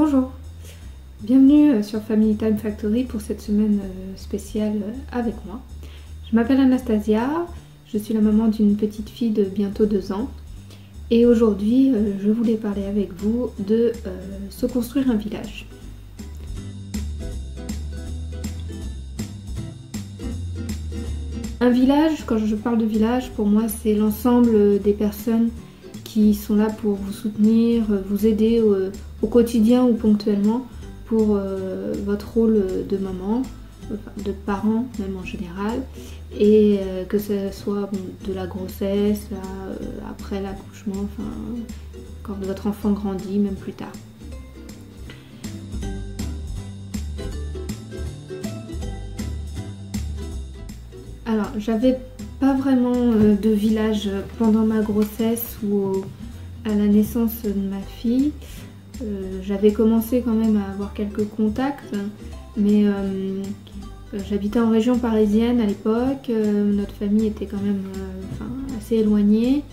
Bonjour, bienvenue sur Family Time Factory pour cette semaine spéciale avec moi. Je m'appelle Anastasia, je suis la maman d'une petite fille de bientôt 2 ans et aujourd'hui je voulais parler avec vous de se construire un village. Un village, quand je parle de village, pour moi c'est l'ensemble des personnes qui sont là pour vous soutenir, vous aider au quotidien ou ponctuellement pour votre rôle de maman, de parent même en général, et que ce soit de la grossesse, après l'accouchement, enfin, quand votre enfant grandit, même plus tard. Alors, j'avais pas vraiment de village pendant ma grossesse ou à la naissance de ma fille. J'avais commencé quand même à avoir quelques contacts, mais j'habitais en région parisienne à l'époque. Notre famille était quand même assez éloignée.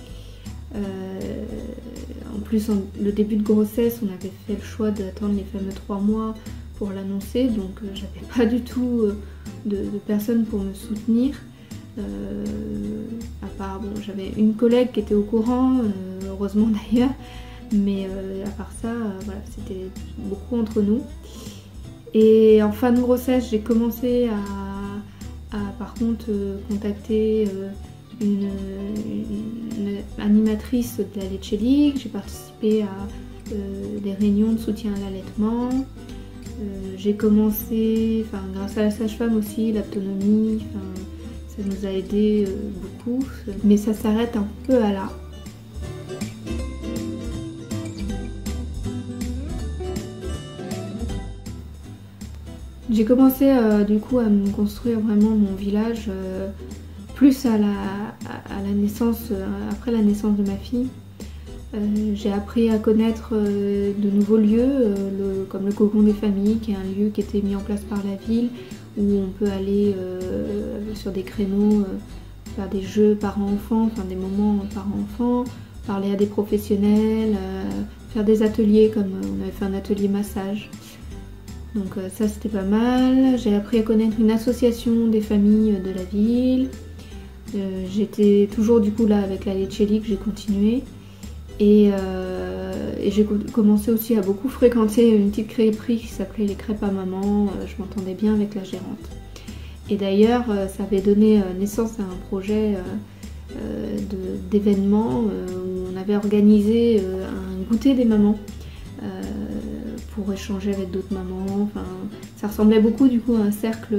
En plus, le début de grossesse, on avait fait le choix d'attendre les fameux 3 mois pour l'annoncer, donc j'avais pas du tout de personne pour me soutenir. À part, j'avais une collègue qui était au courant, heureusement d'ailleurs, mais à part ça, voilà, c'était beaucoup entre nous. Et en fin de grossesse, j'ai commencé à par contre contacter une animatrice de la Leche League. J'ai participé à des réunions de soutien à l'allaitement. J'ai commencé, grâce à la sage-femme aussi, l'autonomie, ça nous a aidé beaucoup, mais ça s'arrête un peu à là. J'ai commencé du coup à me construire vraiment mon village plus à la naissance, après la naissance de ma fille. J'ai appris à connaître de nouveaux lieux, comme le Cocon des familles, qui est un lieu qui était mis en place par la ville, où on peut aller sur des créneaux, faire des jeux parents-enfants, des moments parents-enfants, parler à des professionnels, faire des ateliers, comme on avait fait un atelier massage. Donc ça c'était pas mal. J'ai appris à connaître une association des familles de la ville. J'étais toujours du coup là avec la Leche League, j'ai continué. Et j'ai commencé aussi à beaucoup fréquenter une petite crêperie qui s'appelait les Crêpes à Maman. Je m'entendais bien avec la gérante. Et d'ailleurs, ça avait donné naissance à un projet d'événement où on avait organisé un goûter des mamans pour échanger avec d'autres mamans. Ça ressemblait beaucoup du coup à un cercle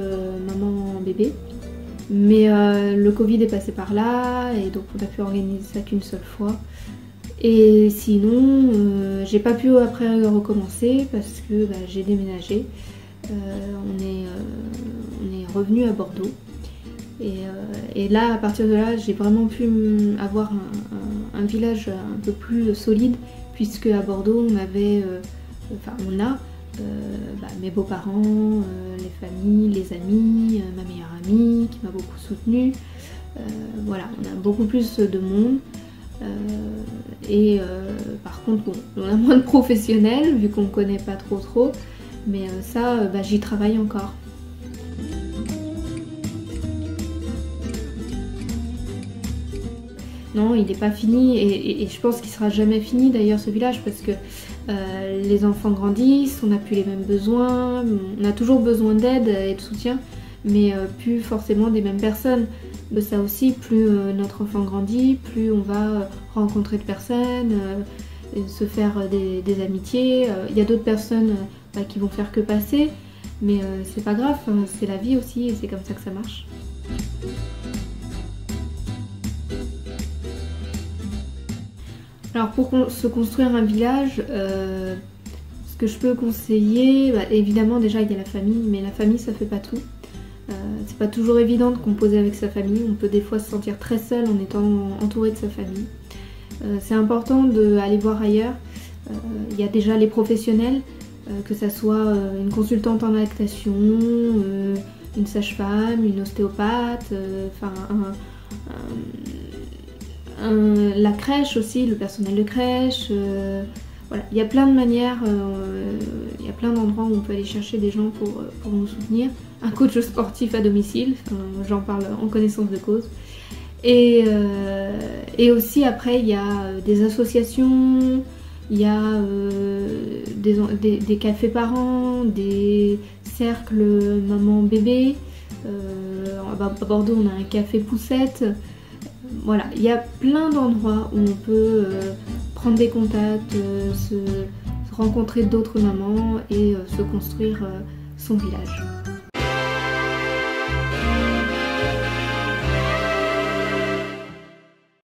maman-bébé. Mais le Covid est passé par là et donc on a pu organiser ça qu'une seule fois. Et sinon, j'ai pas pu après recommencer parce que j'ai déménagé. On est revenu à Bordeaux. Et là, à partir de là, j'ai vraiment pu avoir un village un peu plus solide, puisque à Bordeaux, on avait, on a mes beaux-parents, les familles, les amis, ma meilleure amie qui m'a beaucoup soutenue. Voilà, on a beaucoup plus de monde. Par contre, on a moins de professionnels vu qu'on ne connaît pas trop, mais ça, j'y travaille encore. Non, il n'est pas fini et je pense qu'il sera jamais fini d'ailleurs ce village parce que les enfants grandissent, on n'a plus les mêmes besoins, on a toujours besoin d'aide et de soutien, mais plus forcément des mêmes personnes. De ça aussi, plus notre enfant grandit, plus on va rencontrer de personnes, se faire des amitiés. Il y a d'autres personnes qui vont faire que passer, mais c'est pas grave, c'est la vie aussi et c'est comme ça que ça marche. Alors pour se construire un village, ce que je peux conseiller, évidemment déjà il y a la famille, mais la famille ça fait pas tout. C'est pas toujours évident de composer avec sa famille, on peut des fois se sentir très seul en étant entouré de sa famille. C'est important d'aller voir ailleurs. Il y a déjà les professionnels, que ça soit une consultante en lactation, une sage-femme, une ostéopathe, la crèche aussi, le personnel de crèche. Voilà, il y a plein de manières, il y a plein d'endroits où on peut aller chercher des gens pour nous soutenir. Un coach sportif à domicile, j'en parle en connaissance de cause. Et aussi après, il y a des associations, il y a des cafés parents, des cercles maman-bébé. À Bordeaux, on a un café poussette. Voilà, il y a plein d'endroits où on peut prendre des contacts, se rencontrer d'autres mamans et se construire son village.